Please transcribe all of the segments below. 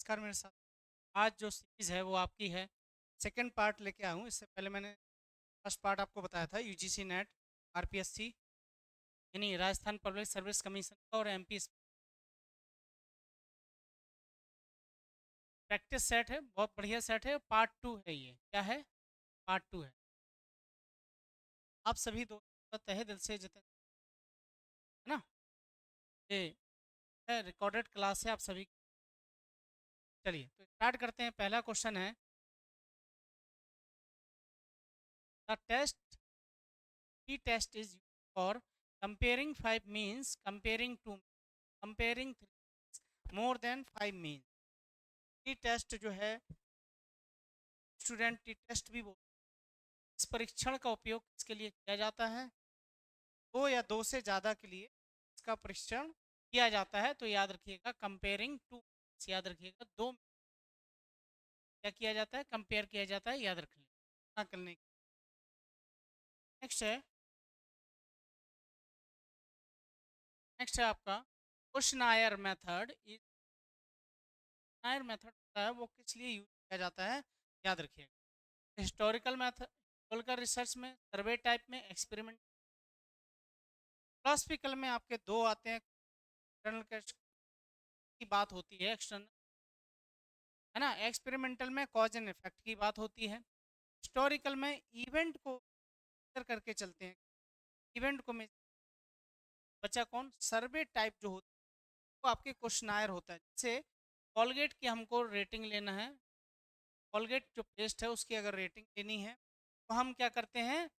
नमस्कार मेरे साथ। आज जो सीरीज़ है वो आपकी है। सेकंड पार्ट लेके आया हूँ। इससे पहले मैंने फर्स्ट पार्ट आपको बताया था यूजीसी नेट, आरपीएससी यानी राजस्थान पब्लिक सर्विस कमीशन का, और एमपी प्रैक्टिस सेट है। बहुत बढ़िया सेट है। पार्ट 2 है। ये क्या है? पार्ट 2 है। आप सभी दोस्तों का तहे दिल से जितने, है ना, ये रिकॉर्डेड क्लास है आप सभी की। चलिए तो स्टार्ट करते हैं। पहला क्वेश्चन है, द टेस्ट की test is for comparing 5 means comparing 2 comparing 3 more than 5 means. T test जो है, स्टूडेंट टी टेस्ट भी बोलते हैं। इस परीक्षण का उपयोग किसके लिए किया जाता है? दो या दो से ज़्यादा के लिए इसका परीक्षण किया जाता है। तो याद रखिएगा कंपेयरिंग टू, याद रखिएगा दो क्या किया जाता है? कंपेयर किया जाता है। याद रख लें करने। नेक्स्ट है, नेक्स्ट है आपका क्वेश्चनायर मेथड। क्वेश्चनायर मेथड होता है वो किस लिए यूज किया जाता है? याद रखिएगा हिस्टोरिकल मेथड, हिस्टोरिकल रिसर्च में, सर्वे टाइप में, एक्सपेरिमेंट। क्लासिकल में आपके दो आते हैं। इंटरनल की बात होती है, एक्सटर्नल, है ना। एक्सपेरिमेंटल में कॉज एंड इफेक्ट की बात होती है। हिस्टोरिकल में इवेंट को करके चलते हैं। इवेंट को में बचा कौन? सर्वे टाइप जो होती है वो आपके क्वेश्चनायर होता है। जैसे कॉलगेट की हमको रेटिंग लेना है, कॉलगेट जो पेस्ट है उसकी अगर रेटिंग लेनी है तो हम क्या करते हैं?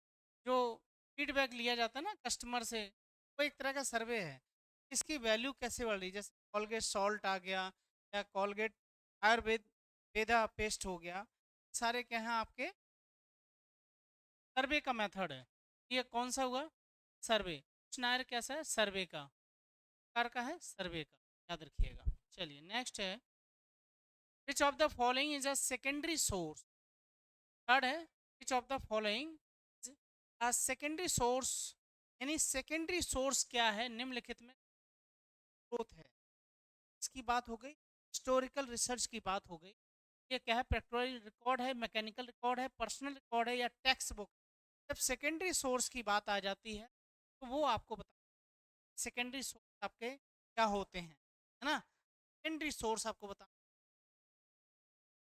जो फीडबैक लिया जाता है ना कस्टमर से, वो एक तरह का सर्वे है। इसकी वैल्यू कैसे बढ़ रही? जैसे कॉलगेट सॉल्ट आ गया, या कॉलगेट आयुर्वेद वेदा पेस्ट हो गया, सारे क्या हैं आपके सर्वे का मेथड है। ये कौन सा हुआ? सर्वे। क्वेश्चनायर कैसा है? सर्वे का, प्रकार का है, सर्वे का। याद रखिएगा। चलिए नेक्स्ट है, which of the following is a secondary source. Third है, which of the following is secondary source, यानी सेकेंडरी सोर्स क्या है निम्नलिखित में स्रोत है। इसकी बात हो गई, हिस्टोरिकल रिसर्च की बात हो गई। ये क्या है? पेट्रोल रिकॉर्ड है, मैकेनिकल रिकॉर्ड है, पर्सनल रिकॉर्ड है, या टेक्स्ट बुक। जब सेकेंडरी सोर्स की बात आ जाती है तो वो आपको बता, सेकेंडरी सोर्स आपके क्या होते हैं, है ना। सेकेंडरी सोर्स आपको बता,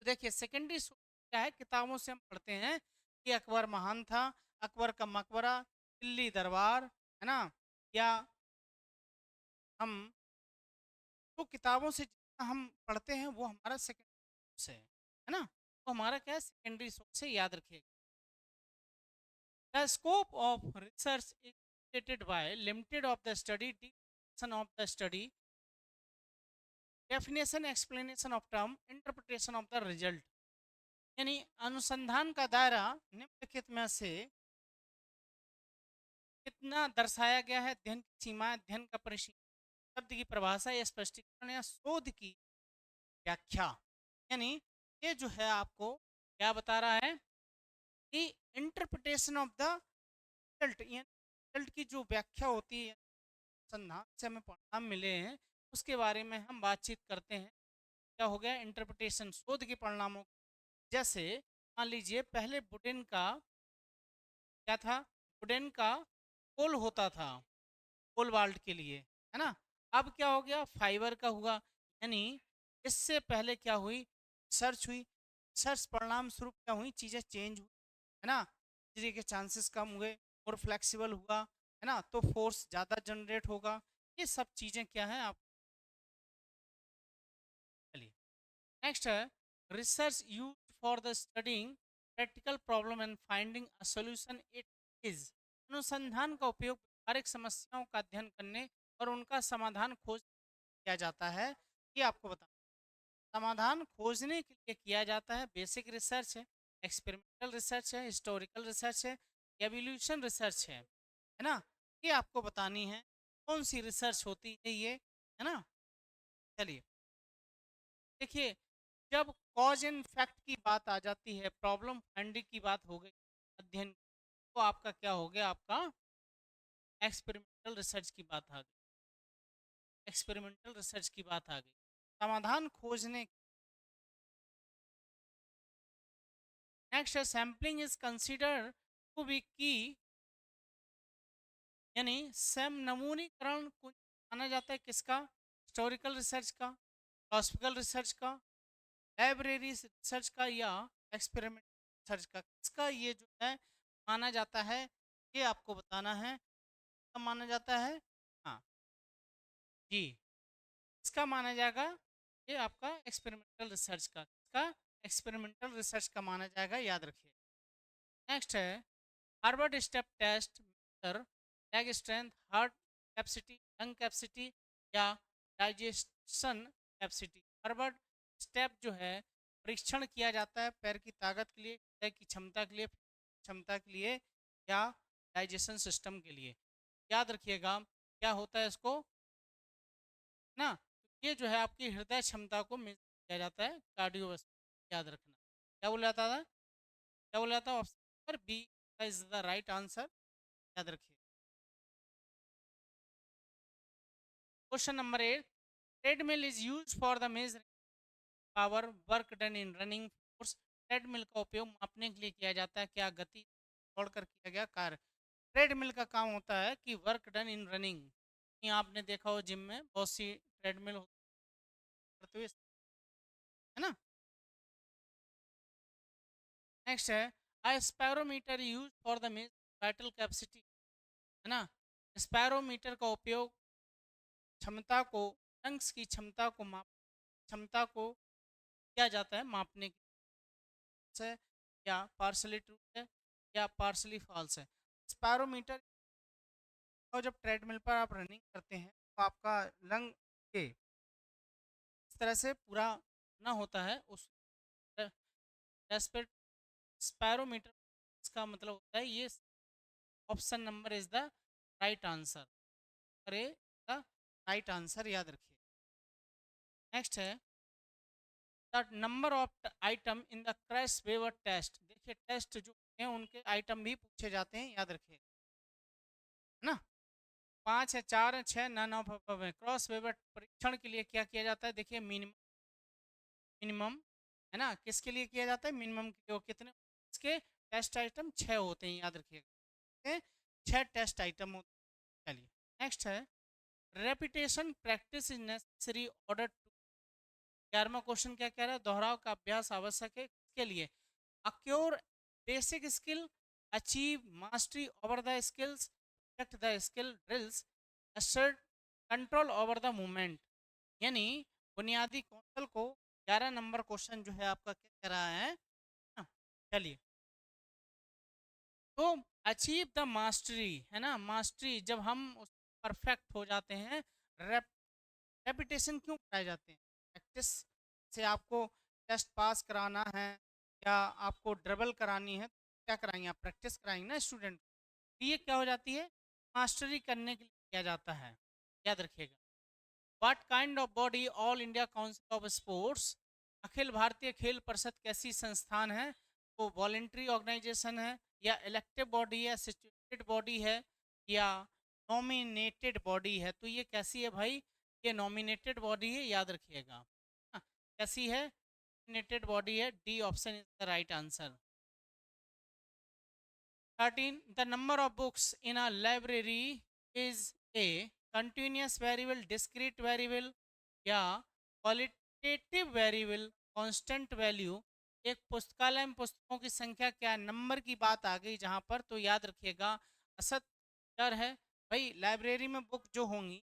तो देखिए सेकेंडरी सोर्स क्या है? किताबों से हम पढ़ते हैं कि अकबर महान था, अकबर का मकबरा, दिल्ली दरबार, है ना, या हम तो किताबों से जितना हम पढ़ते हैं वो हमारा सेकेंडरी सोर्स है ना। तो हमारा क्या है? सेकेंडरी सोर्स है। याद रखिएगा। The scope of research is limited by limited of the study, definition of the study, definition, explanation of term, interpretation of the result। यानी अनुसंधान का दायरा निम्नलिखित में से कितना दर्शाया गया है? अध्ययन की सीमा, अध्ययन का परिसीमन, शब्द की परिभाषा या स्पष्टीकरण, या शोध की व्याख्या। यानी ये जो है आपको क्या बता रहा है कि interpretation of the result, result की जो व्याख्या होती है, अनुसंधान से हमें परिणाम मिले हैं उसके बारे में हम बातचीत करते हैं। क्या हो गया? इंटरप्रिटेशन, शोध के परिणामों। जैसे मान लीजिए पहले वुडन का क्या था? वुडन का पोल होता था पोल वाल्ट के लिए, है ना। अब क्या हो गया? फाइबर का हुआ। यानी इससे पहले क्या हुई? सर्च हुई, सर्च परिणाम स्वरूप क्या हुई? चीज़ें चेंज हुई, है ना। बिजली के चांसेस कम हुए और फ्लेक्सिबल हुआ, है ना, तो फोर्स ज़्यादा जनरेट होगा। ये सब चीज़ें क्या है आप, चलिए नेक्स्ट है, research use for the studying practical problem and finding a solution. It is अनुसंधान का उपयोग व्यावहारिक समस्याओं का अध्ययन करने और उनका समाधान खोज किया जाता है। ये आपको बता, समाधान खोजने के लिए किया जाता है। बेसिक रिसर्च है, एक्सपेरिमेंटल रिसर्च है, हिस्टोरिकल रिसर्च है, एवोल्यूशन रिसर्च है ना। ये आपको बतानी है कौन सी रिसर्च होती है ये, है ना। चलिए देखिए, जब कॉज एंड इफेक्ट की बात आ जाती है, प्रॉब्लम फाइंडिंग की बात हो गई, अध्ययन, तो आपका क्या हो गया? आपका एक्सपेरिमेंटल रिसर्च की बात आ गई, एक्सपेरिमेंटल रिसर्च की बात आ गई। समाधान खोजने नेक्स्ट है sampling is consider to be key, यानी सैम नमूनीकरण को माना जाता है किसका, हिस्टोरिकल रिसर्च का, फिलोसफिकल रिसर्च का, लाइब्रेरी रिसर्च का, या एक्सपेरिमेंट रिसर्च का, किसका ये जो है माना जाता है, ये आपको बताना है। कब माना जाता है, हाँ जी, इसका माना जाएगा, ये आपका एक्सपेरिमेंटल रिसर्च का, इसका एक्सपेरिमेंटल रिसर्च का माना जाएगा, याद रखिए। नेक्स्ट है Harvard step test method, leg strength, heart capacity, lung capacity, या डाइजेशन कैपेसिटी। हार्वर्ड स्टेप जो है परीक्षण किया जाता है पैर की ताकत के लिए, हृदय की क्षमता के लिए, या डाइजेशन सिस्टम के लिए। याद रखिएगा क्या होता है इसको ना, ये जो है आपकी हृदय क्षमता को मेजर किया जाता है, कार्डियोवास्कुलर, याद रखना। क्या बोला जाता था, क्या बोला था, option number B is the right answer, याद रखिए। Question number 8, treadmill is use for the measuring power work done in running force. Treadmill का उपयोग मापने के लिए किया जाता है क्या गति दौड़कर किया गया कार्य। ट्रेडमिल का काम होता है कि वर्क डन इन रनिंग, आपने देखा हो जिम में बहुत सी ट्रेडमिल करते हुए, है ना। नेक्स्ट है spirometer use for the vital capacity, है ना। स्पैरोमीटर का उपयोग क्षमता को, लंग्स की क्षमता को किया जाता है मापने के से, या पार्सली ट्रू है या पार्सली फॉल्स है। स्पैरोमीटर, और जब ट्रेडमिल पर आप रनिंग करते हैं तो आपका लंग के इस तरह से पूरा ना होता है उस रेस्पिरेट स्पैरोमीटर, इसका मतलब होता है ये option number is the right answer, अरे द राइट आंसर, याद रखिए। नेक्स्ट है the number of item in the Kraus Weber test. देखिए टेस्ट जो हैं उनके आइटम भी पूछे जाते हैं, याद रखिए, है ना। 5 है, 4 है, 6, नन ऑफ है। क्रॉस वेवर परीक्षण के लिए क्या किया जाता है, देखिए मिनिमम, मिनिमम, है ना, किसके लिए किया जाता है, मिनिमम के लिए। कितने इसके टेस्ट आइटम 6 होते हैं, याद रखिएगा, 6 टेस्ट आइटम होते हैं। चलिए नेक्स्ट है repetition practice is necessary order to. 11वां क्वेश्चन क्या कह रहा है, दोहराव का अभ्यास आवश्यक है किसके लिए, acquire basic skill, achieve mastery over the skills, perfect the skill drills, assert control over the movement. यानी बुनियादी कौशल को, 11 नंबर क्वेश्चन जो है आपका क्या कह रहा है ना? चलिए तो अचीव द मास्टरी, है ना, मास्टरी जब हम उस परफेक्ट हो जाते हैं, रेपिटेशन क्यों कराए जाते हैं, प्रैक्टिस से आपको टेस्ट पास कराना है या आपको ड्रिबल करानी है, क्या कराएंगे आप, प्रैक्टिस कराएंगे ना स्टूडेंट। तो ये क्या हो जाती है, मास्टरी करने के लिए किया जाता है, याद रखिएगा। What kind of body all India council of sports, अखिल भारतीय खेल परिषद कैसी संस्थान है, तो वॉलेंट्री ऑर्गेनाइजेशन है, या इलेक्टिव बॉडी है, सिचुएटेड बॉडी है, या नॉमिनेटेड बॉडी है। तो ये कैसी है भाई, ये नॉमिनेटेड बॉडी है, याद रखिएगा। हाँ, कैसी है, नॉमिनेटेड बॉडी है, D option is the right answer. 13 the number of books in a library is a continuous variable, discrete variable, या क्वालिटेटिव वेरिएबल, कांस्टेंट वैल्यू। एक पुस्तकालय में पुस्तकों की संख्या क्या है, नंबर की बात आ गई जहां पर, तो याद रखिएगा असत डर है भाई, लाइब्रेरी में बुक जो होंगी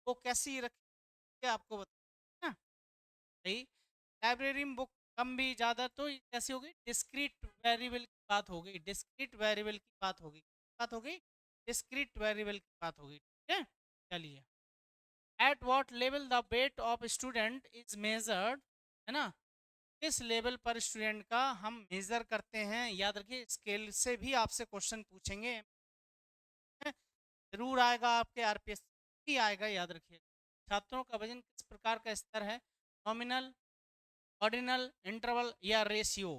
वो कैसी रखिए आपको बता ना भाई, लाइब्रेरी में बुक कम भी ज़्यादा तो ये कैसी होगी, डिस्क्रीट वेरिएबल की बात हो गई, डिस्क्रीट वेरिएबल की बात होगी, बात हो गई, डिस्क्रीट वेरिएबल की बात होगी, ठीक है। चलिए at what level the weight of student is measured, है ना, किस लेवल पर स्टूडेंट का हम मेजर करते हैं, याद रखिए स्केल से भी आपसे क्वेश्चन पूछेंगे, जरूर आएगा आपके आरपीएस भी आएगा, याद रखिए। छात्रों का वजन किस प्रकार का स्तर है, नॉमिनल, ऑर्डिनल, इंटरवल, या रेशियो।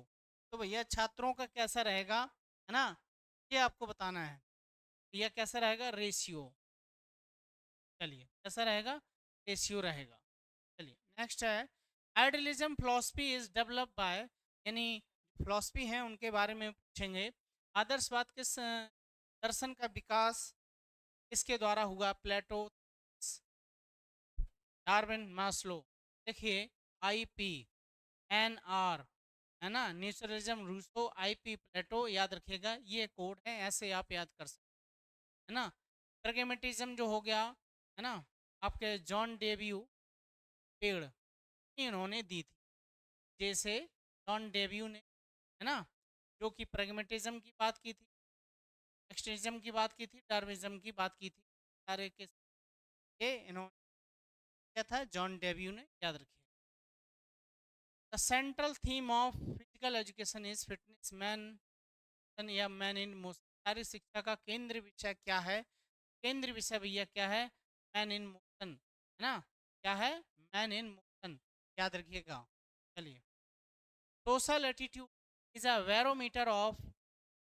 तो भैया छात्रों का कैसा रहेगा, है ना, ये आपको बताना है, यह कैसा रहेगा, रेशियो। चलिए कैसा रहेगा, रेशियो रहेगा। चलिए नेक्स्ट है idealism philosophy is develop by, यानी फिलॉसफी हैं उनके बारे में पूछेंगे। आदर्शवाद किस दर्शन का विकास किसके द्वारा हुआ? प्लेटो, डार्विन, मास्लो। देखिए IP, NR है ना, नेचुरलिज्म रूसो, IP प्लेटो, याद रखिएगा ये कोड है, ऐसे आप याद कर सकते है ना। प्रगमेटिज्म जो हो गया है ना, आपके जॉन डेव्यू पेड़ इन्होंने दी थी, जैसे जॉन डेव्यू ने है ना, जो कि प्रगमेटिज्म की बात की थी, एक्सट्रीमिज्म की बात की थी, डार्विज्म की बात की थी, सारे के ये इन्होंने क्या था, जॉन डेव्यू ने, याद रखिए। The central theme of physical education is fitness, man या मैन इन मोशन। सारी शिक्षा का केंद्र विषय क्या है? केंद्र विषय भैया क्या है? मैन इन मोशन है ना, क्या है? मैन इन मोशन, याद रखिएगा। चलिए, social attitude is a barometer of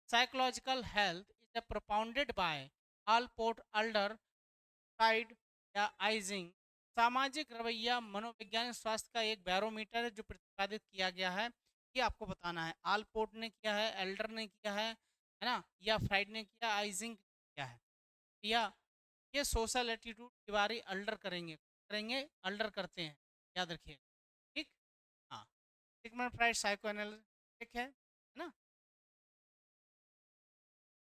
psychological health, is a propounded by Allport, Alder, टाइड या आइजिंग। सामाजिक रवैया मनोवैज्ञानिक स्वास्थ्य का एक बैरोमीटर है जो प्रतिपादित किया गया है, ये आपको बताना है। आलपोर्ट ने किया है, एल्डर ने किया है ना, या फ्राइड ने किया, आइजिंग किया है, या ये सोशल एटीट्यूड की बारी अल्डर करेंगे करेंगे अल्डर करते हैं, याद रखिए। ठीक, हाँ। सिगमंड फ्राइड साइको एनालिटिक है ना।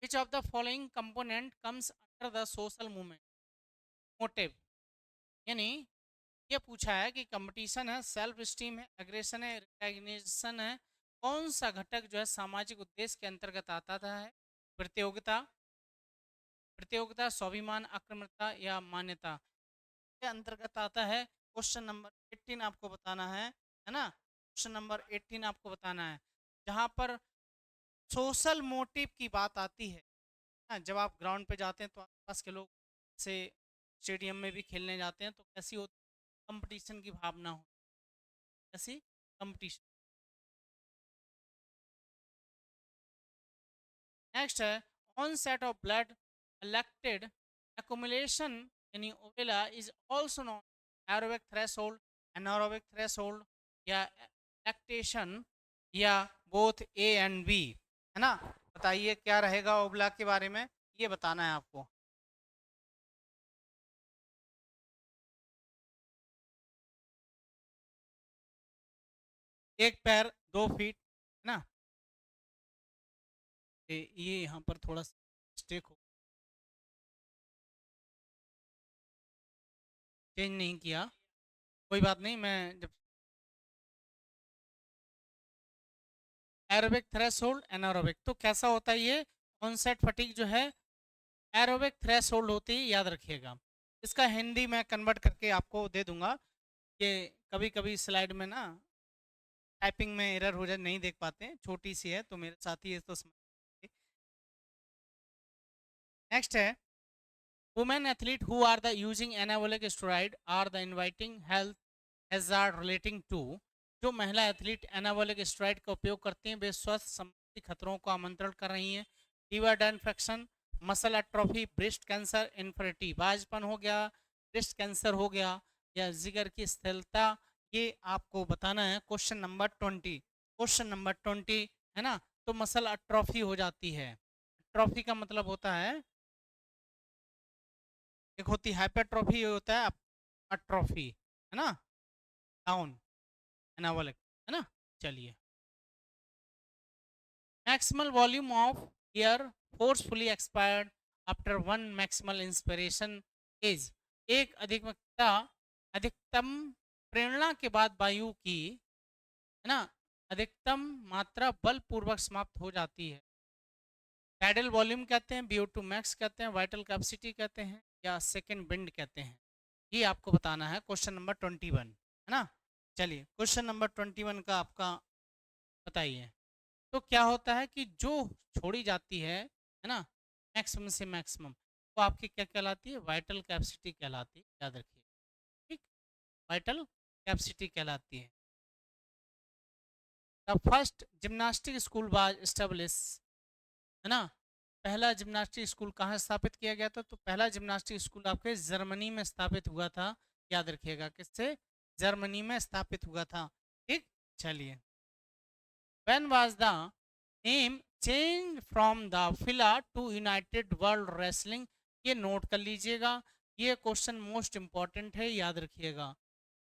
विच of the following component comes under the social movement motive, यानी ये पूछा है कि कंपटीशन है, सेल्फ स्टीम है, एग्रेशन है, रिकग्निशन है, कौन सा घटक जो है सामाजिक उद्देश्य के अंतर्गत आता है? प्रतियोगिता, प्रतियोगिता, स्वाभिमान, आक्रामकता या मान्यता के अंतर्गत आता है। क्वेश्चन नंबर 18 आपको बताना है ना, क्वेश्चन नंबर 18 आपको बताना है, जहां पर सोशल मोटिव की बात आती है ना। जब आप ग्राउंड पे जाते हैं तो आसपास के लोग से स्टेडियम में भी खेलने जाते हैं तो कैसी होती, कंपटीशन की भावना हो, ऐसी कंपटीशन। नेक्स्ट है, onset of blood lactate accumulation यानी OBLA is also non aerobic threshold, anaerobic threshold या लैक्टेशन या बोथ A एंड B, है ना। बताइए क्या रहेगा ओवला के बारे में, ये बताना है आपको। एक पैर 2 फीट है ना, ये यहाँ पर थोड़ा स्टेक हो, चेंज नहीं किया, कोई बात नहीं। मैं जब एरोबिक थ्रेशोल्ड, एनारोबिक, तो कैसा होता है ये ऑनसेट फटीग जो है एरोबिक थ्रेशोल्ड होती है, याद रखिएगा। इसका हिंदी मैं कन्वर्ट करके आपको दे दूंगा, कि कभी कभी स्लाइड में ना टाइपिंग में एरर हो जाए, नहीं देख पाते हैं, छोटी सी है तो मेरे साथी है तो समझ। नेक्स्ट है, women athlete who are the using anabolic steroid are the inviting health hazard relating to. जो महिला एथलीट एनाबॉलिक स्टेरॉइड का उपयोग करती हैं वे स्वास्थ्य संबंधी खतरों का आमंत्रण कर रही हैं। Liver infection, muscle atrophy, breast cancer, infertility, बाजपन हो गया, ब्रेस्ट कैंसर हो गया, या जिगर की स्थिरता, ये आपको बताना है। क्वेश्चन नंबर 20, क्वेश्चन नंबर 20 है ना। तो मसल एट्रोफी हो जाती है, एट्रोफी का मतलब होता है, एक होती है हाइपरट्रॉफी, होता है अट्रोफी, है ना, डाउन, एनाबॉलिक, है ना। चलिए, maximal volume of air forcefully expired after one maximal inspiration is. एक अधिकता, अधिकतम प्रेरणा के बाद वायु की, है ना, अधिकतम मात्रा बलपूर्वक समाप्त हो जाती है। पैडल वॉल्यूम कहते हैं, VO2 मैक्स कहते हैं, वाइटल कैपेसिटी कहते हैं, या सेकेंड विंड कहते हैं, ये आपको बताना है। क्वेश्चन नंबर 21 है ना। चलिए, क्वेश्चन नंबर 21 का आपका बताइए। तो क्या होता है कि जो छोड़ी जाती है ना, मैक्सिमम से मैक्सिमम, वो आपकी क्या कहलाती है? वाइटल कैपेसिटी कहलाती है, याद रखिए। ठीक, वाइटल कैपेसिटी कहलाती है। The first gymnastic school was establish, है ना। पहला जिम्नास्टिक स्कूल कहाँ स्थापित किया गया था? तो पहला जिम्नास्टिक स्कूल आपके जर्मनी में स्थापित हुआ था, याद रखिएगा। किससे? जर्मनी में स्थापित हुआ था। ठीक, चलिए, when was the name change from the FILA to United World Wrestling? ये नोट कर लीजिएगा, ये क्वेश्चन मोस्ट इंपॉर्टेंट है, याद रखिएगा।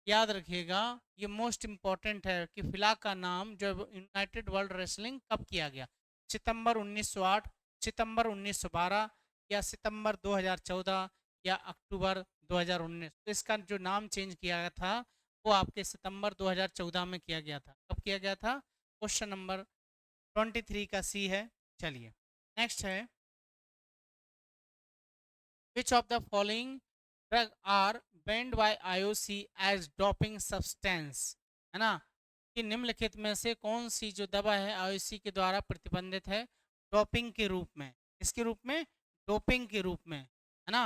याद रखिएगा, ये मोस्ट इंपॉर्टेंट है कि फिला का नाम जो यूनाइटेड वर्ल्ड रेसलिंग कब किया गया? सितंबर 1908, सितंबर 1912, या सितंबर 2014, या अक्टूबर 2019? तो इसका जो नाम चेंज किया गया था वो आपके सितंबर 2014 में किया गया था। कब किया गया था? क्वेश्चन नंबर 23 का सी है। चलिए नेक्स्ट है, which of the following drug are banned by IOC as doping substance? है ना, कि निम्नलिखित में से कौन सी जो दवा है आईओसी के द्वारा प्रतिबंधित है डोपिंग के रूप में? इसके रूप में, डोपिंग के रूप में, है ना?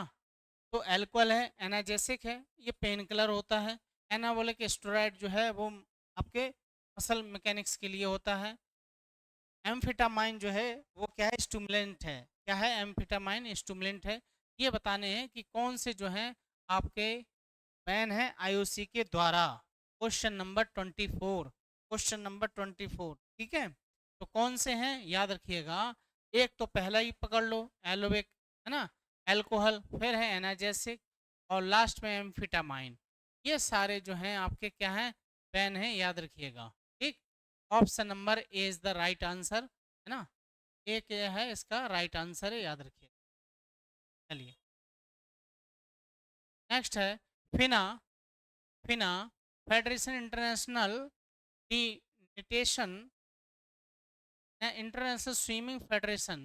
तो एल्कोहल है, एनाजेसिक है, ये पेन किलर होता है। एनाबॉलिक स्टेरॉइड जो है वो आपके मसल मैकेनिक्स के लिए होता है। एम्फेटामाइन जो है वो क्या है? स्टिमुलेंट है। क्या है? एम्फेटामाइन स्टिमुलेंट है। ये बताने हैं कि कौन से जो हैं आपके बैन है आईओसी के द्वारा। क्वेश्चन नंबर 24, क्वेश्चन नंबर 24, ठीक है। तो कौन से हैं याद रखिएगा। एक तो पहला ही पकड़ लो, एलोवेक, है ना, एल्कोहल, फिर है एनाजेसिक, और लास्ट में एम्फेटामाइन। ये सारे जो हैं आपके क्या हैं? बैन हैं, याद रखिएगा। ठीक, option number A is the right answer, है ना। एक ये है इसका राइट आंसर है, याद रखिए। चलिए नेक्स्ट है, फिना, फिना फेडरेशन इंटरनेशनल दी निटेशन, इंटरनेशनल स्विमिंग फेडरेशन,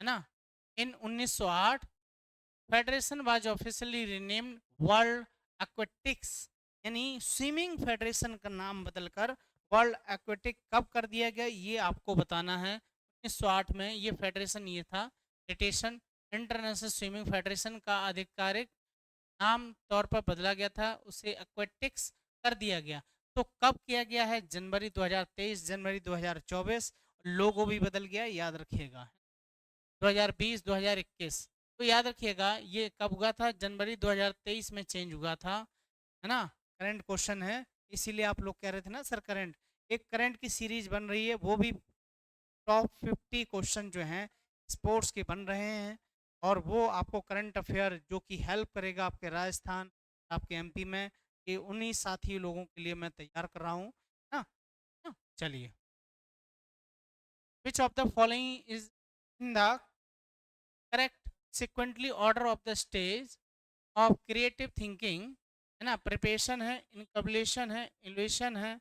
है ना, इन 1908 federation was officially renamed world aquatics, यानी स्विमिंग फेडरेशन का नाम बदलकर वर्ल्ड एक्वेटिक कब कर दिया गया, ये आपको बताना है। 1908 में ये फेडरेशन ये था, निटेशन इंटरनेशनल स्विमिंग फेडरेशन का आधिकारिक नाम तौर पर बदला गया था, उसे एक्वेटिक्स कर दिया गया। तो कब किया गया है? जनवरी 2023, जनवरी 2024। लोगो भी बदल गया, याद रखिएगा, 2020, 2021। तो याद रखिएगा ये कब हुआ था? जनवरी 2023 में चेंज हुआ था, है ना। करंट क्वेश्चन है, इसीलिए आप लोग कह रहे थे ना सर करंट, एक करंट की सीरीज बन रही है, वो भी टॉप 50 क्वेश्चन जो हैं स्पोर्ट्स के बन रहे हैं, और वो आपको करंट अफेयर जो कि हेल्प करेगा आपके राजस्थान, आपके एमपी में, ये उन्हीं साथी लोगों के लिए मैं तैयार कर रहा हूँ ना। ना? चलिए, which of the following is in the correct sequential order of the stage of creative thinking? है ना, प्रिपरेशन है, इनकबलेशन है, इन्वेशन है,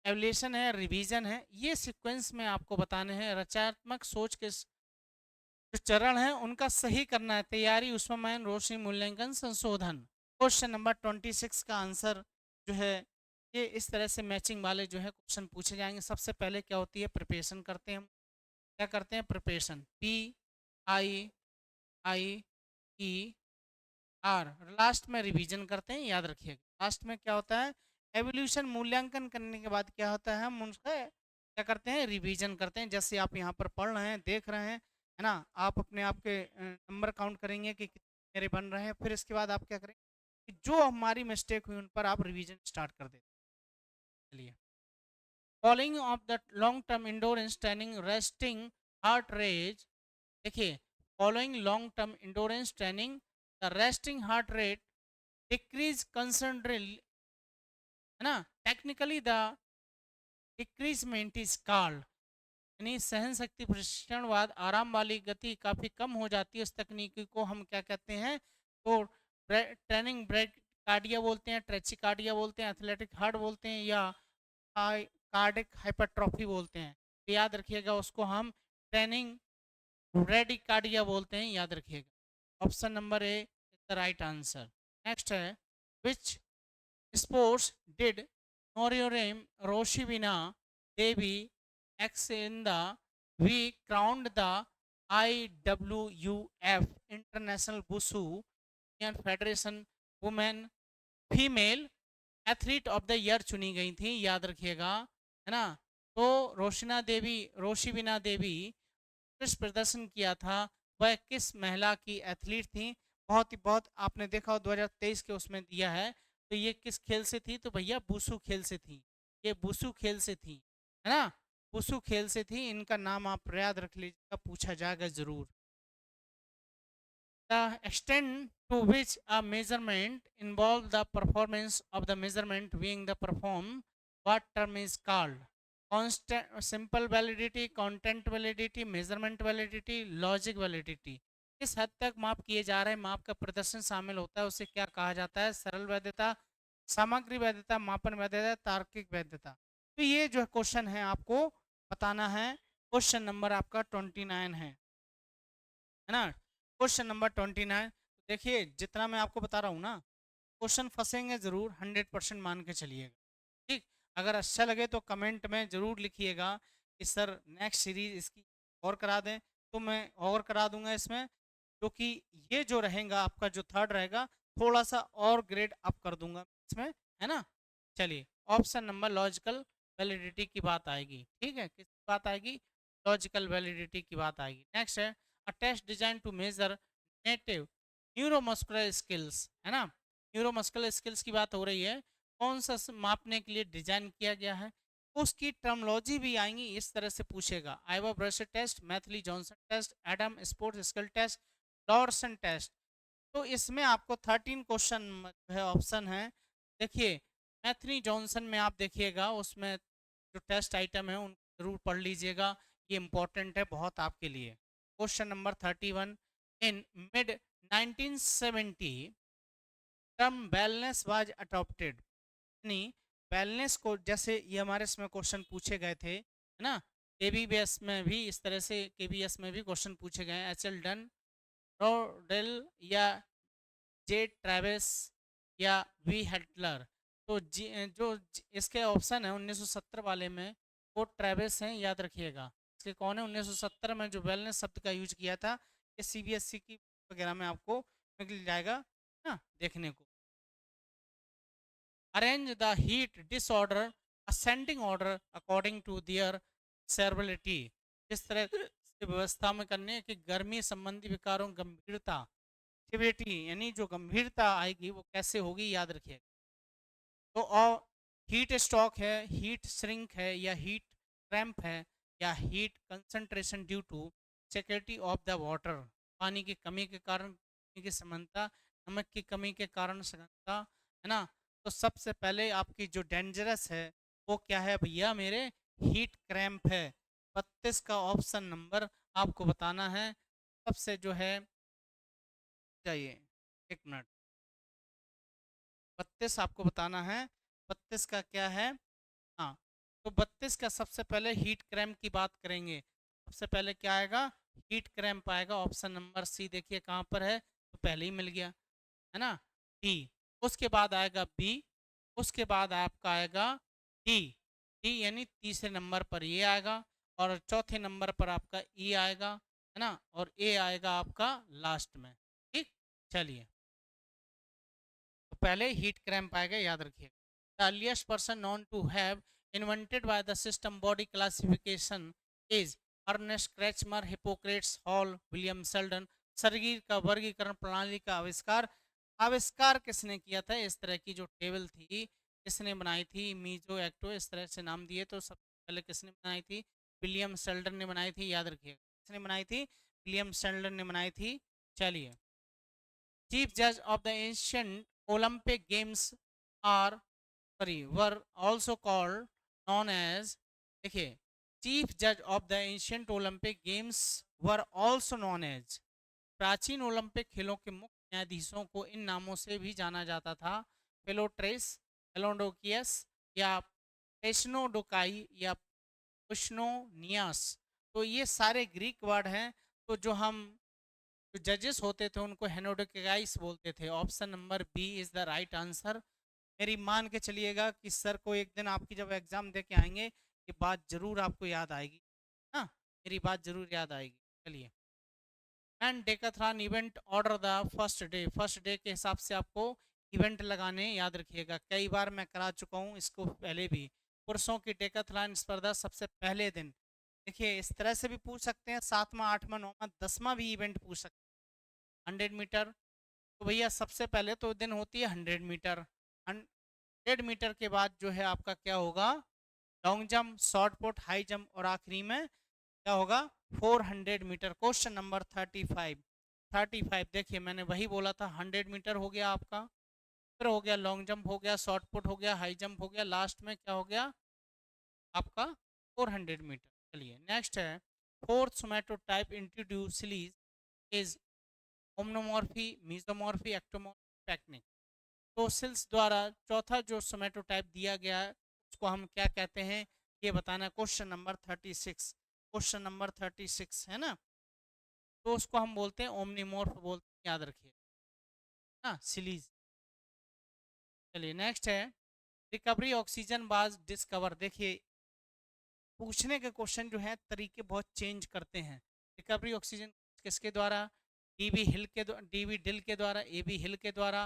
एवलेशन है, रिवीजन है। ये सीक्वेंस में आपको बताने हैं। रचनात्मक सोच के जो चरण है उनका सही करना है, तैयारी, उसमें रोशनी, मूल्यांकन, संशोधन। क्वेश्चन नंबर 26 का आंसर जो है ये इस तरह से मैचिंग वाले जो है क्वेश्चन पूछे जाएंगे। सबसे पहले क्या होती है? प्रिपरेशन करते हैं हम। क्या करते हैं? Preparation, P I I E R. Last में रिवीजन करते हैं, याद रखिएगा। लास्ट में क्या होता है? एवोल्यूशन, मूल्यांकन करने के बाद क्या होता है? हम उसका क्या करते हैं? रिवीजन करते हैं। जैसे आप यहाँ पर पढ़ रहे हैं, देख रहे हैं, है ना, आप अपने आप के नंबर काउंट करेंगे कि कितने मेरे बन रहे हैं, फिर इसके बाद आप क्या करेंगे कि जो हमारी मिस्टेक हुई उन पर आप रिवीजन स्टार्ट कर देते। चलिए, following of the long term endurance training resting heart rate, देखिए, following long term endurance training the resting heart rate decrease concentrate, है ना, technically the decrement is called, यानी सहन शक्ति प्रशिक्षणवाद, आराम वाली गति काफ़ी कम हो जाती है, उस तकनीकी को हम क्या कहते हैं? तो ट्रेनिंग ब्रेक कार्डिया बोलते हैं, ट्रेचिकार्डिया बोलते हैं, एथलेटिक हार्ट बोलते हैं, या कार्डिक हाइपरट्रॉफी बोलते हैं। तो याद रखिएगा उसको हम ट्रेनिंग ब्रेडिकार्डिया बोलते हैं, याद रखिएगा। Option number A is the right answer. Next है, विच sports did Noriorim Roshivina Devi X in the we crowned the IWUF International Wushu Federation Women female athlete of the year चुनी गई थी, याद रखिएगा, है ना। तो रोशिना देवी, रोशिबिना देवी किस प्रदर्शन किया था, वह किस महिला की एथलीट थी? बहुत ही बहुत आपने देखा हो 2023 के उसमें दिया है। तो ये किस खेल से थी? तो भैया बूसू खेल से थी, ये बूसू खेल से थी, है ना। वुसु खेल से थी, इनका नाम आप याद रख लीजिएगा, पूछा जाएगा जरूर। The extent to which a measurement involves the performance of the measurement being the perform, what term is called? Constant, simple validity, content validity, measurement validity, logic validity। किस हद तक माप किए जा रहे हैं, माप का प्रदर्शन शामिल होता है, उसे क्या कहा जाता है? सरल वैधता, सामग्री वैधता, मापन वैधता, तार्किक वैधता। तो ये जो क्वेश्चन है आपको बताना है। क्वेश्चन नंबर आपका 29 है ना। Question number 29। देखिए जितना मैं आपको बता रहा हूँ ना, क्वेश्चन फंसेंगे जरूर, 100% मान के चलिएगा। ठीक, अगर अच्छा लगे तो कमेंट में जरूर लिखिएगा कि सर नेक्स्ट सीरीज इसकी और करा दें, तो मैं और करा दूंगा इसमें, क्योंकि ये जो रहेगा आपका जो थर्ड रहेगा, थोड़ा सा और ग्रेड अप कर दूंगा इसमें, है ना। चलिए, ऑप्शन नंबर लॉजिकल वैलिडिटी की बात आएगी। ठीक है, किसकी बात आएगी? लॉजिकल वैलिडिटी की बात आएगी। नेक्स्ट है a test design to measure native neuromuscular skills, है ना। न्यूरोमस्कुलर स्किल्स की बात हो रही है, कौन सा मापने के लिए डिजाइन किया गया है, उसकी टर्मोलॉजी भी आएंगी, इस तरह से पूछेगा। Iowa brace test, Metheny Johnson test, Adam sports skill test, Larson test. तो इसमें आपको 13 क्वेश्चन जो है ऑप्शन है। देखिए मैथनी जॉनसन में आप देखिएगा, उसमें जो टेस्ट आइटम है उनको जरूर पढ़ लीजिएगा, ये इंपॉर्टेंट है बहुत आपके लिए। Question number 31, in mid 1970 term wellness was adopted, यानी वेलनेस को, जैसे ये हमारे इसमें क्वेश्चन पूछे गए थे, है ना। केबीएस में भी इस तरह से, केबीएस में भी क्वेश्चन पूछे गए हैं। एच एल डन, रोडेल या जे ट्रेविस या वी हेटलर। तो इसके ऑप्शन है 1970 वाले में, वो ट्रेविस हैं, याद रखिएगा। इसके कौन है? 1970 में जो वेलनेस शब्द का यूज किया था, ये सीबीएसई की वगैरह में आपको मिल जाएगा ना देखने को। Arrange the heat disorder ascending order according to their severity, इस तरह से व्यवस्था में करने की गर्मी संबंधी विकारों गंभीरता, सिवियरिटी, यानी जो गंभीरता आएगी वो कैसे होगी, याद रखिएगा। तो हीट स्ट्रोक है, हीट श्रिंक है, या हीट क्रैम्प है, या heat concentration due to security of the water, पानी की कमी के कारण की समानता, नमक की कमी के कारण समानता, है ना। तो सबसे पहले आपकी जो डेंजरस है वो क्या है भैया मेरे? हीट क्रैम्प है। 32 का ऑप्शन नंबर आपको बताना है। सबसे जो है, चाहिए, एक मिनट, 32 आपको बताना है। 32 का क्या है? हाँ, तो 32 का सबसे पहले हीट क्रैम्प की बात करेंगे। सबसे पहले क्या आएगा? हीट क्रैम्प आएगा। ऑप्शन नंबर सी देखिए कहाँ पर है, तो पहले ही मिल गया, है ना, डी। उसके बाद आएगा बी, उसके बाद आपका आएगा डी। डी यानी तीसरे नंबर पर ये आएगा, और चौथे नंबर पर आपका ई आएगा, है ना, और ए आएगा आपका लास्ट में। ठीक, चलिए, तो पहले हीट क्रैम्प आएगा, याद रखिए। The earliest person known to have invented by the system body classification is Ernest Kretschmer, Hippocrates, Hall, William Sheldon. शरीर का वर्गीकरण प्रणाली का आविष्कार, आविष्कार किसने किया था? इस तरह की जो टेबल थी किसने बनाई थी? मीजो एक्टो, इस तरह से नाम दिए, तो सबसे पहले किसने बनाई थी? विलियम सेल्डन ने बनाई थी, याद रखिएगा। किसने बनाई थी? विलियम सेल्डन ने बनाई थी। चलिए, chief judge of the ancient Olympic games are, sorry, were also called known as, देखिए, चीफ जज of the ancient Olympic games were also known as, प्राचीन ओलंपिक खेलों के मुख्य न्यायाधीशों को इन नामों से भी जाना जाता था। पेलोट्रेस, एलोडोकियस, या पेशनोडोकाई, या पुष्नोनियास। तो ये सारे ग्रीक वर्ड हैं। तो जो हम जो जजेस होते थे उनको हेनोडोकाइस बोलते थे। Option number B is the right answer. मेरी मान के चलिएगा कि सर को एक दिन आपकी जब एग्जाम दे के आएंगे, ये बात जरूर आपको याद आएगी ना, मेरी बात जरूर याद आएगी। चलिए, and Decathlon event order the first day, first day के हिसाब से आपको इवेंट लगाने, याद रखिएगा। कई बार मैं करा चुका हूँ इसको पहले भी। पुरुषों की डेकाथलॉन स्पर्धा सबसे पहले दिन, देखिए इस तरह से भी पूछ सकते हैं, 7वां 8वां 9वां 10वां भी इवेंट पूछ सकते हैं। 100 मीटर, तो भैया सबसे पहले तो दिन होती है 100 मीटर। 100 मीटर के बाद जो है आपका क्या होगा? Long jump, short put, high jump और आखिरी में क्या होगा 400 मीटर। क्वेश्चन नंबर 35 देखिए मैंने वही बोला था 100 मीटर हो गया आपका, फिर हो गया लॉन्ग जंप हो गया, शॉर्ट पुट हो गया, हाई जंप हो गया, लास्ट में क्या हो गया आपका 400 मीटर। चलिए नेक्स्ट है फोर्थ सोमैटोटाइप इंट्रोड्यूसलीज इज ओमनोमॉर्फी, मीजोमॉर्फी, एक्टोमॉर्फी, टेक्निक। तो सिल्स द्वारा चौथा जो सोमैटोटाइप दिया गया है उसको हम क्या कहते हैं ये बताना है। क्वेश्चन नंबर 36, क्वेश्चन नंबर 36 है ना, तो उसको हम बोलते हैं ओमनीमॉर्फ बोलते हैं, याद रखिए ना सिलीज। चलिए नेक्स्ट है रिकवरी ऑक्सीजन बाज डिस्कवर। देखिए पूछने के क्वेश्चन जो है तरीके बहुत चेंज करते हैं। रिकवरी ऑक्सीजन किसके द्वारा, डीवी डिल के द्वारा, एबी हिल के द्वारा,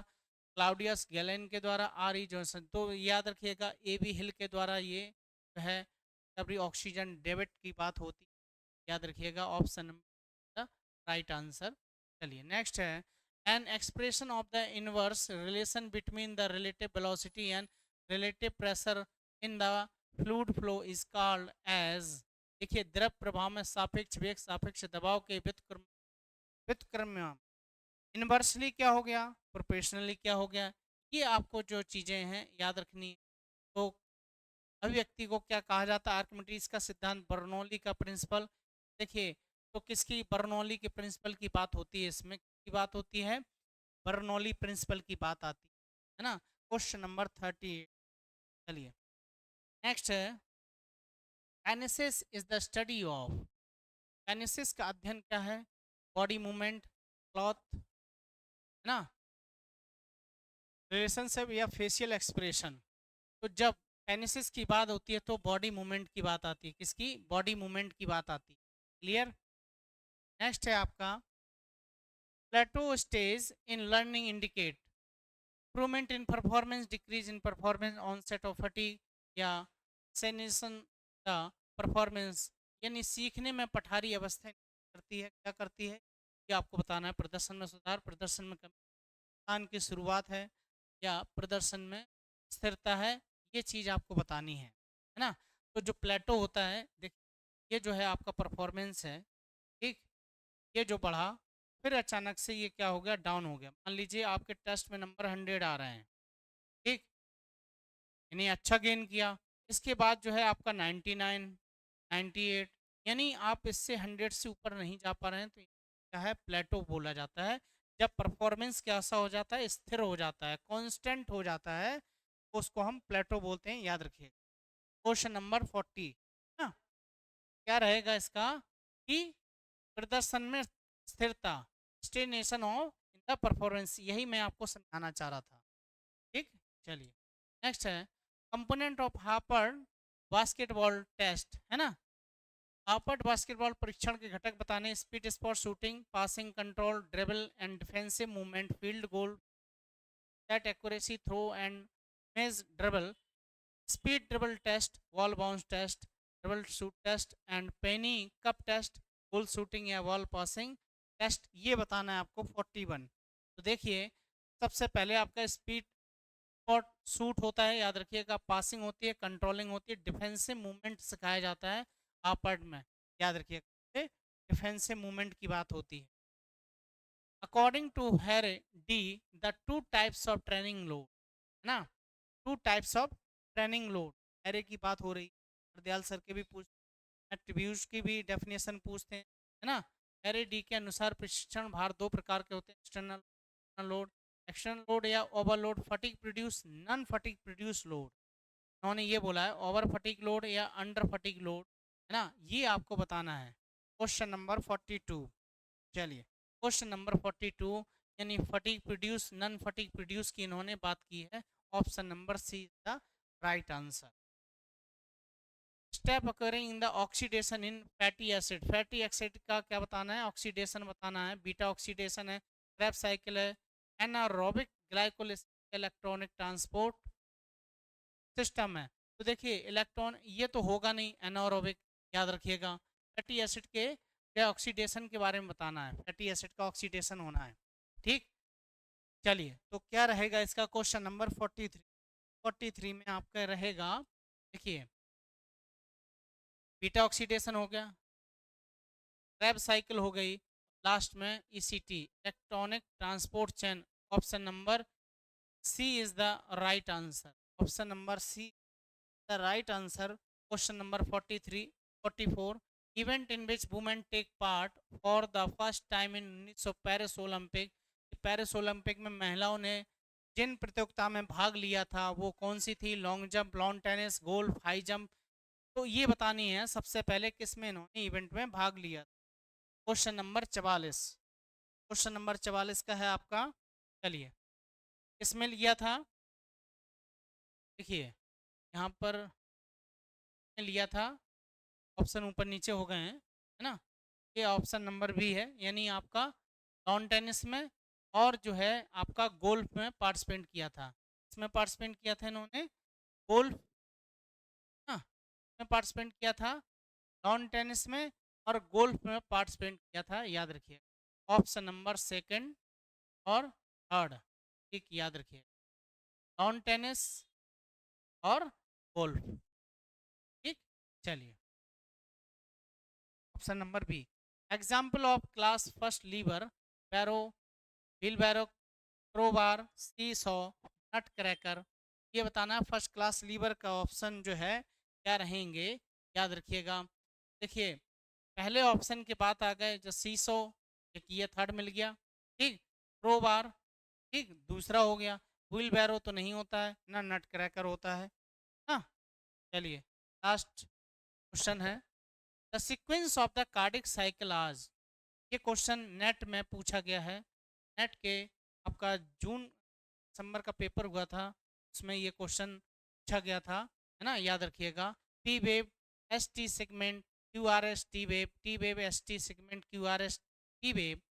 क्लाउडियस गैलेन के द्वारा, आर ई जॉनसन। तो याद रखिएगा एबी हिल के द्वारा ये जो है रिकवरी ऑक्सीजन डेविड की बात होती है, याद रखिएगा ऑप्शन नंबर राइट आंसर। चलिए नेक्स्ट है an expression of the inverse relation between the relative velocity and relative pressure in the fluid flow is called as. देखिए द्रव प्रभाव में सापेक्ष वेग सापेक्ष दबाव के व्युत्क्रम इनवर्सली क्या हो गया, प्रोपोर्शनली क्या हो गया, ये आपको जो चीज़ें हैं याद रखनी है। तो अभिव्यक्ति को क्या कहा जाता है, आर्किमिडीज का सिद्धांत, बर्नौली का प्रिंसिपल। देखिए तो किसकी बर्नौली के प्रिंसिपल की बात होती है, इसमें की बात होती है बर्नौली प्रिंसिपल की बात आती है ना। Question number 38। चलिए नेक्स्ट है kinesis is the study of. Kinesis का अध्ययन क्या है, बॉडी मूवमेंट, क्लॉथ है ना, रिलेशनशिप या फेशियल एक्सप्रेशन। तो जब काइनेसिस की बात होती है तो बॉडी मूवमेंट की बात आती है, किसकी, बॉडी मूवमेंट की बात आती है। क्लियर। नेक्स्ट है आपका plateau stage in learning indicate improvement in performance, decrease in performance, onset of fatigue या सेनेशन द परफॉर्मेंस। यानी सीखने में पठारी अवस्था करती है, क्या करती है ये आपको बताना है। प्रदर्शन में सुधार, प्रदर्शन में कमी, स्थान की शुरुआत है या प्रदर्शन में स्थिरता है, ये चीज़ आपको बतानी है ना। तो जो प्लेटो होता है देखिए ये जो है आपका परफॉर्मेंस है, ठीक, ये जो बढ़ा फिर अचानक से ये क्या हो गया डाउन हो गया। मान लीजिए आपके टेस्ट में नंबर 100 आ रहे हैं, ठीक, यानी अच्छा गेन किया, इसके बाद जो है आपका 99 98, यानी आप इससे 100 से ऊपर नहीं जा पा रहे हैं, तो क्या है प्लेटो बोला जाता है। जब परफॉर्मेंस कैसा हो जाता है, स्थिर हो जाता है, कांस्टेंट हो जाता है, तो उसको हम प्लेटो बोलते हैं, याद रखिए। क्वेश्चन नंबर 40 ना, क्या रहेगा इसका कि प्रदर्शन में स्थिरता, स्टेनेशन ऑफ इन द परफॉर्मेंस, यही मैं आपको समझाना चाह रहा था, ठीक। चलिए नेक्स्ट है component of Harvard basketball test है ना। हार्वर्ड बास्केटबॉल परीक्षण के घटक बताने, speed, spot, shooting, passing, control, dribble and defensive movement, field goal, that accuracy, throw and maze dribble, speed dribble test, wall bounce test, dribble shoot test and penny cup test, goal shooting या wall passing test, ये बताना है आपको 41। तो देखिए सबसे पहले आपका स्पीड स्पॉट शूट होता है, याद रखिएगा, पासिंग होती है, कंट्रोलिंग होती है, डिफेंसिव मूवमेंट सिखाया जाता है आपर्ट में, याद रखिएगा डिफेंसिव मूवमेंट की बात होती है। According to Harre D the two types of training load है ना, two types of training load, Harre की बात हो रही, हरदयाल सर के भी पूछ, ट्रिब्यूज की भी डेफिनेशन पूछते हैं है ना। हैरे डी के अनुसार प्रशिक्षण भार दो प्रकार के होते हैं, एक्सटर्नल लोड, एक्सटर्नल लोड या overload, fatigue produce, non fatigue produce load. उन्होंने ये बोला है ओवर फटीग लोड या अंडर फटीग लोड है ना, ये आपको बताना है। Question number 42। चलिए क्वेश्चन नंबर 42 यानी fatigue produce non fatigue produce की इन्होंने बात की है, option number C is the right answer. Step occurring in the oxidation in fatty acid, fatty acid का क्या बताना है, ऑक्सीडेशन बताना है, बीटा ऑक्सीडेशन है, क्रेब्स साइकिल है, anaerobic glycolysis electronic transport system है। तो देखिए इलेक्ट्रॉन ये तो होगा नहीं एनारोबिक, याद रखिएगा। फैटी एसिड के क्या ऑक्सीडेशन के बारे में बताना है, फैटी एसिड का ऑक्सीडेशन होना है, ठीक। चलिए तो क्या रहेगा इसका क्वेश्चन नंबर 43। 43 में आपका रहेगा देखिए बीटा ऑक्सीडेशन हो गया, क्रेब साइकिल हो गई, लास्ट में ECT electronic transport chain. Option number C is the right answer. Option number C the right answer. Question number 43 44 event in which women take part for the first time in 1900 Paris Olympic. Paris Olympic में महिलाओं ने जिन प्रतियोगिता में भाग लिया था वो कौन सी थी? Long jump, lawn tennis, golf, high jump. तो ये बतानी है सबसे पहले किस में इन्होंने इवेंट में भाग लिया। Question number 44। क्वेश्चन नंबर 44 का है आपका। चलिए, किसमें लिया था? देखिए यहाँ पर लिया था, ऑप्शन ऊपर नीचे हो गए हैं, है ना। ये ऑप्शन नंबर बी है, यानी आपका लॉन टेनिस में और जो है आपका गोल्फ में पार्टिसिपेट किया था। इसमें पार्टिसिपेट किया था इन्होंने गोल्फ ना में पार्टिसिपेट किया था, लॉन टेनिस में और गोल्फ में पार्टिसिपेट किया था, याद रखिए। ऑप्शन नंबर सेकंड और थर्ड, ठीक याद रखिए, लॉन टेनिस और गोल्फ, ठीक। चलिए, option number B. Example of class first lever, barrow, wheelbarrow, crowbar, seesaw, nutcracker. ये बताना फर्स्ट क्लास लीवर का ऑप्शन जो है क्या रहेंगे, याद रखिएगा। देखिए, पहले ऑप्शन के बाद आ गए जो सीसो, एक ये थर्ड मिल गया, ठीक। क्रोबार, ठीक, दूसरा हो गया। व्हील बैरो तो नहीं होता है ना, नट क्रैकर होता है ना। चलिए, लास्ट क्वेश्चन है, the sequence of the cardiac cycle आज। ये क्वेश्चन नेट में पूछा गया है। नेट के आपका जून दिसंबर का पेपर हुआ था, उसमें ये क्वेश्चन पूछा गया था, है ना, याद रखिएगा। P wave, S T segment, Q R S T wave, T wave, S T segment, Q R S T wave.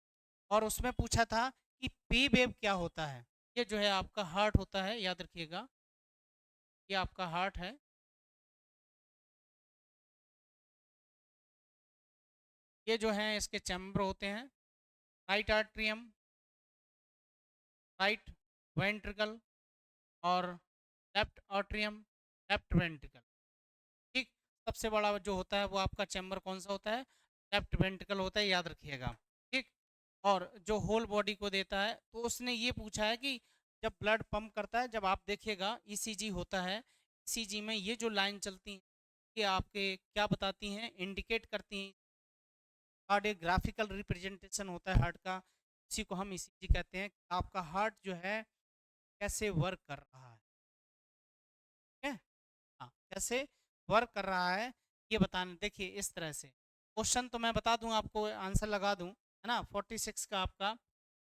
और उसमें पूछा था कि पी वेव क्या होता है। ये जो है आपका हार्ट होता है, याद रखिएगा, ये आपका हार्ट है। ये जो है इसके चैम्बर होते हैं, राइट आर्ट्रियम, राइट वेंट्रिकल और लेफ्ट आर्ट्रियम, लेफ्ट वेंट्रिकल, ठीक। सबसे बड़ा जो होता है वो आपका चैम्बर कौन सा होता है? लेफ्ट वेंट्रिकल होता है, याद रखिएगा, ठीक। और जो होल बॉडी को देता है, तो उसने ये पूछा है कि जब ब्लड पंप करता है, जब आप देखिएगा ईसीजी होता है, ईसीजी में ये जो लाइन चलती है ये आपके क्या बताती हैं, इंडिकेट करती हैं। कार्डियोग्राफिकल रिप्रेजेंटेशन होता है हार्ट का, इसी को हम ईसीजी कहते हैं। आपका हार्ट जो है कैसे वर्क कर रहा है, ठीक है, हाँ, कैसे वर्क कर रहा है ये बताना। देखिए इस तरह से क्वेश्चन तो मैं बता दूं आपको, आंसर लगा दूं, है ना। 46 का आपका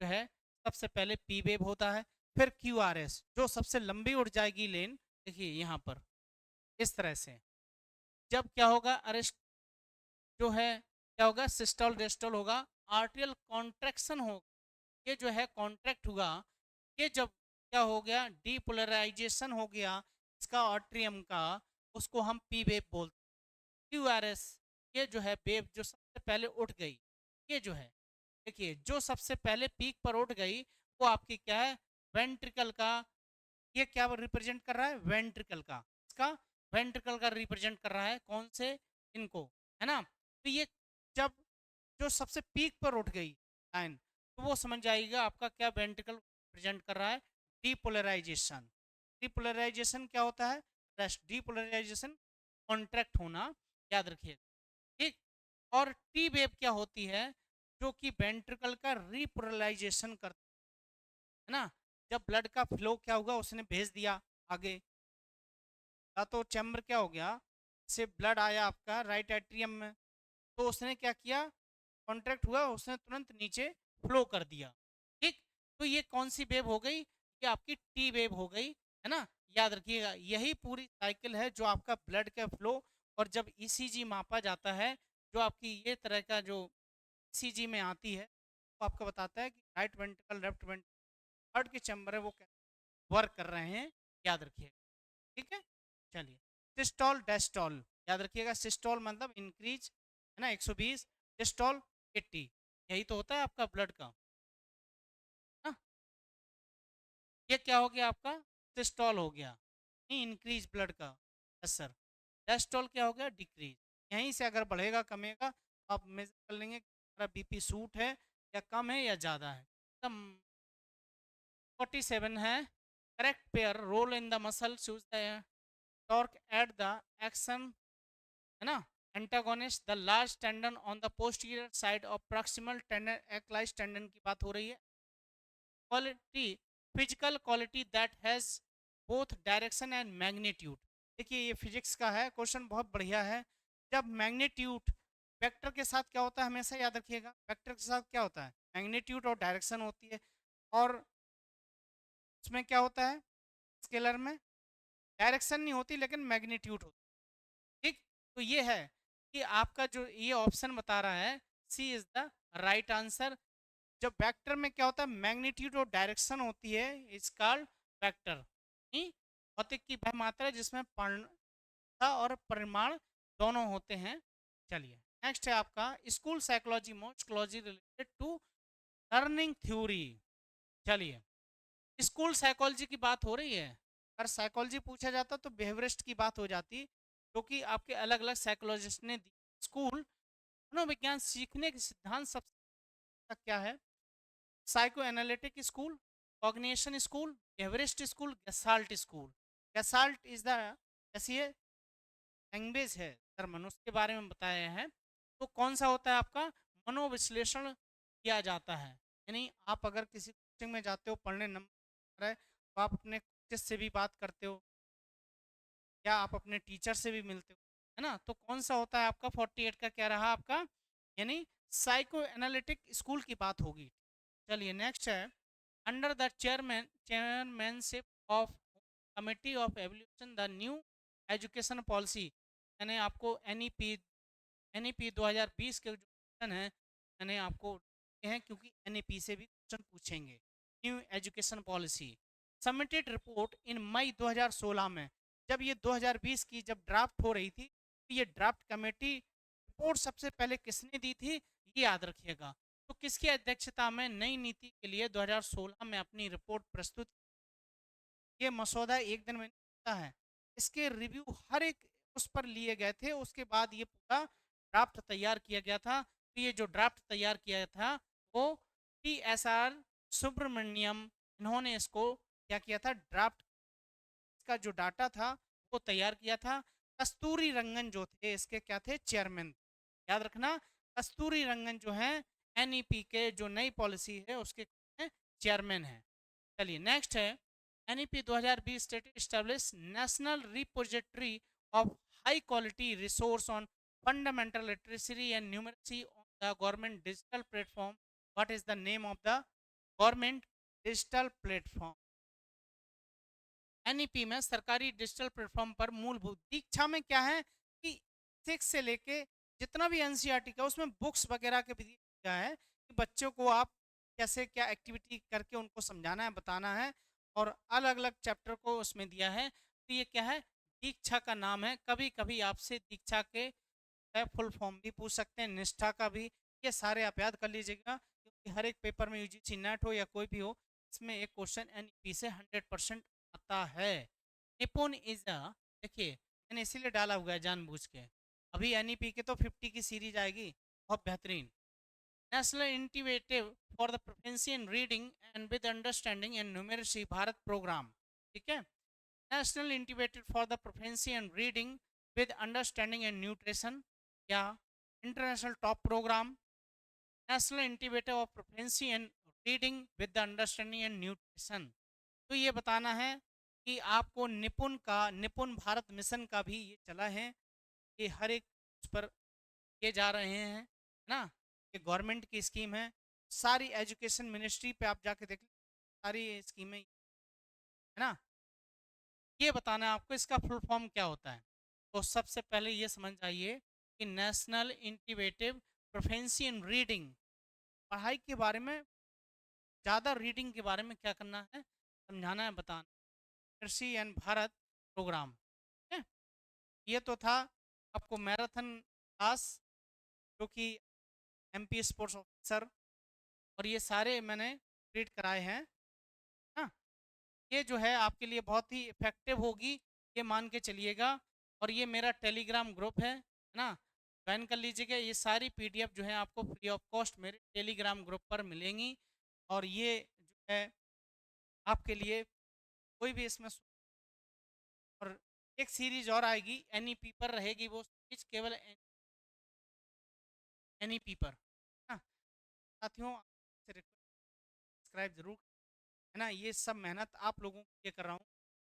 जो है सबसे पहले पी वेव होता है, फिर क्यू आर एस, जो सबसे लंबी उड़ जाएगी लेन, देखिए यहाँ पर इस तरह से। जब क्या होगा, अरेस्ट जो है क्या होगा, सिस्टोल डिस्टोल होगा, आर्टियल कॉन्ट्रैक्शन हो, ये जो है कॉन्ट्रैक्ट हुआ, ये जब क्या हो गया, डीपोलराइजेशन हो गया इसका आर्ट्रियम का, उसको हम पी वेव बोलते हैं। क्यू आर एस, ये जो है वेव जो सबसे पहले उठ गई, ये जो है देखिए जो सबसे पहले पीक पर उठ गई, वो आपकी क्या है, वेंट्रिकल का। ये क्या रिप्रेजेंट कर रहा है, वेंट्रिकल का, इसका वेंट्रिकल का रिप्रेजेंट कर रहा है, कौन से, इनको, है ना। तो ये जब जो सबसे पीक पर उठ गई लाइन, तो वो समझ जाएगा आपका क्या वेंट्रिकल रिप्रेजेंट कर रहा है, डीपोलराइजेशन। डीपोलराइजेशन क्या होता है, रेस्ट, डीपोलराइजेशन कॉन्ट्रैक्ट होना, याद रखिए, ठीक। और टी वेव क्या होती है, जो कि वेंट्रिकल का रिपोलराइजेशन करती है ना। जब ब्लड का फ्लो क्या हुआ, उसने भेज दिया आगे, या तो चैम्बर क्या हो गया, से ब्लड आया आपका राइट एट्रियम में, तो उसने क्या किया, कॉन्ट्रैक्ट हुआ, उसने तुरंत नीचे फ्लो कर दिया, ठीक। तो ये कौन सी वेव हो गई, ये आपकी टी वेव हो गई, है ना। याद रखिएगा, यही पूरी साइकिल है जो आपका ब्लड का फ्लो। और जब ईसीजी मापा जाता है, जो आपकी ये तरह का जो ईसीजी में आती है, तो आपको बताता है कि right ventricle, left ventricle, heart के चैम्बर है वो वर्क कर रहे हैं, याद रखिएगा, ठीक है। चलिए, सिस्टोल डेस्टोल, याद रखिएगा, सिस्टोल मतलब इंक्रीज, है ना, 120, डिस्टोल 80, यही तो होता है आपका ब्लड का ना। ये क्या हो गया आपका, सिस्टोल हो गया, नहीं इंक्रीज ब्लड का, यस सर। डेस्टोल क्या हो गया, डिक्रीज। यहीं से अगर बढ़ेगा कमेगा आप मेजर कर लेंगे कि हमारा बीपी सूट है या कम है या ज़्यादा है। तब 47 है, correct pair role in the muscle choose the torque at the action, है ना, antagonist the large tendon on the posterior side of proximal tendon Achilles tendon की बात हो रही है। Quality, physical quality that has both direction and magnitude. देखिए ये physics का है, क्वेश्चन बहुत बढ़िया है। जब मैग्नीट्यूड वेक्टर के साथ क्या होता है हमेशा याद रखिएगा, वेक्टर के साथ क्या होता है मैग्नीट्यूड और डायरेक्शन होती है, और उसमें क्या होता है स्केलर में डायरेक्शन नहीं होती लेकिन मैग्नीट्यूड होती है। ठीक, तो ये है कि आपका जो ये ऑप्शन बता रहा है सी इज द राइट आंसर। जब वेक्टर में क्या होता है मैग्नीट्यूड और डायरेक्शन होती है इज कॉल्ड वेक्टर। भौतिक की वह मात्रा है जिसमें पूर्णता और परिमाण दोनों होते हैं। चलिए नेक्स्ट है आपका school psychology most closely related to learning theory. चलिए स्कूल साइकोलॉजी की बात हो रही है, अगर साइकोलॉजी पूछा जाता तो बिहेवियरिस्ट की बात हो जाती, क्योंकि आपके अलग अलग साइकोलॉजिस्ट ने दी। स्कूल मनोविज्ञान सीखने के सिद्धांत सबसे क्या है, psycho analytic school, cognition school, Everest school, gestalt school. Gestalt is the ऐसी लैंग्वेज है जर्मन, उसके बारे में बताया है। तो कौन सा होता है आपका मनोविश्लेषण किया जाता है, यानी आप अगर किसी कोचिंग में जाते हो पढ़ने नंबर है तो आप अपने कोचेस से भी बात करते हो या आप अपने टीचर से भी मिलते हो, है ना। तो कौन सा होता है आपका 48 का क्या रहा आपका, यानी साइको एनालिटिक स्कूल की बात होगी। चलिए नेक्स्ट है under the chairmanship of committee of evolution the new education policy, यानी आपको एनईपी 2020 के जो क्वेश्चन है मैंने आपको हैं, क्योंकि एनईपी से भी क्वेश्चन पूछेंगे। New education policy submitted report in May 2016 में, जब ये 2020 की जब ड्राफ्ट हो रही थी तो ये ड्राफ्ट कमेटी रिपोर्ट सबसे पहले किसने दी थी ये याद रखिएगा। तो किसकी अध्यक्षता में नई नीति के लिए 2016 में अपनी रिपोर्ट प्रस्तुत, ये मसौदा एक दिन में नहीं होता है, इसके रिव्यू हर एक उस पर लिए गए थे, उसके बाद ये पूरा ड्राफ्ट तैयार किया गया था। तो ये जो ड्राफ्ट तैयार किया था वो TSR सुब्रमण्यम, इन्होंने इसको क्या किया था ड्राफ्ट का जो डाटा था वो तैयार किया था। कस्तूरी रंगन जो थे इसके क्या थे चेयरमैन, याद रखना कस्तूरी रंगन जो है एनईपी के जो नई पॉलिसी है उसके चेयरमैन है। चलिए नेक्स्ट है NEP 2020 state establish national repository of high quality resource on fundamental literacy and numeracy on the government digital platform. What is the name of the government digital platform. NEP में सरकारी digital platform पर मूलभूत दीक्षा में क्या है कि 6 से लेके जितना भी एनसीईआरटी का उसमें बुक्स वगैरह के भी दिया है कि बच्चों को आप कैसे क्या एक्टिविटी करके उनको समझाना है बताना है, और अलग अलग चैप्टर को उसमें दिया है। तो ये क्या है दीक्षा का नाम है, कभी कभी आपसे दीक्षा के फुल फॉर्म भी पूछ सकते हैं, निष्ठा का भी। ये सारे आप याद कर लीजिएगा क्योंकि हर एक पेपर में यूजीसी नेट हो या कोई भी हो इसमें एक क्वेश्चन एनईपी से 100% आता है। निपुण इज अ, देखिए मैंने इसीलिए डाला हुआ है जानबूझ के, अभी एनईपी के तो 50 की सीरीज आएगी बहुत बेहतरीन। National initiative for the proficiency in reading and with understanding and numeracy Bharat programme, ठीक है। National initiative for the proficiency in reading with understanding and nutrition या international top programme. National initiative of proficiency in reading with the understanding and nutrition. तो ये बताना है कि आपको निपुण का निपुण भारत मिशन का भी ये चला है, ये हर एक उस पर किए जा रहे हैं, है ना। ये गवर्नमेंट की स्कीम है, सारी एजुकेशन मिनिस्ट्री पे आप जाके देख सारी स्कीमें, है ना। ये बताना है आपको इसका फुल फॉर्म क्या होता है। तो सबसे पहले ये समझ जाइए कि नेशनल इंटीवेटिव प्रोफेंसी इन रीडिंग, पढ़ाई के बारे में ज़्यादा रीडिंग के बारे में क्या करना है समझाना है बताना, कृषि एंड भारत प्रोग्राम, ठीक है। ये तो था आपको मैराथन क्लास जो कि एमपी स्पोर्ट्स ऑफिसर, और ये सारे मैंने ट्रीट कराए हैं ना। ये जो है आपके लिए बहुत ही इफेक्टिव होगी ये मान के चलिएगा। और ये मेरा टेलीग्राम ग्रुप है ना, ज्वाइन कर लीजिएगा। ये सारी पीडीएफ जो है आपको फ्री ऑफ कॉस्ट मेरे टेलीग्राम ग्रुप पर मिलेंगी। और ये जो है आपके लिए कोई भी इसमें और एक सीरीज और आएगी एनईपी पर रहेगी, वो सीरीज केवल एनईपी पर। हाँ साथियों, सब्सक्राइब जरूर है ना, ये सब मेहनत आप लोगों के लिए कर रहा हूँ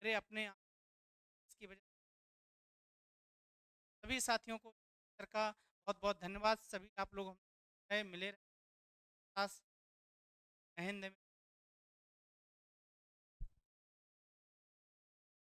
मेरे अपने इसकी वजह। सभी साथियों को सर का बहुत बहुत धन्यवाद। सभी आप लोग मिले रहे। हिंद में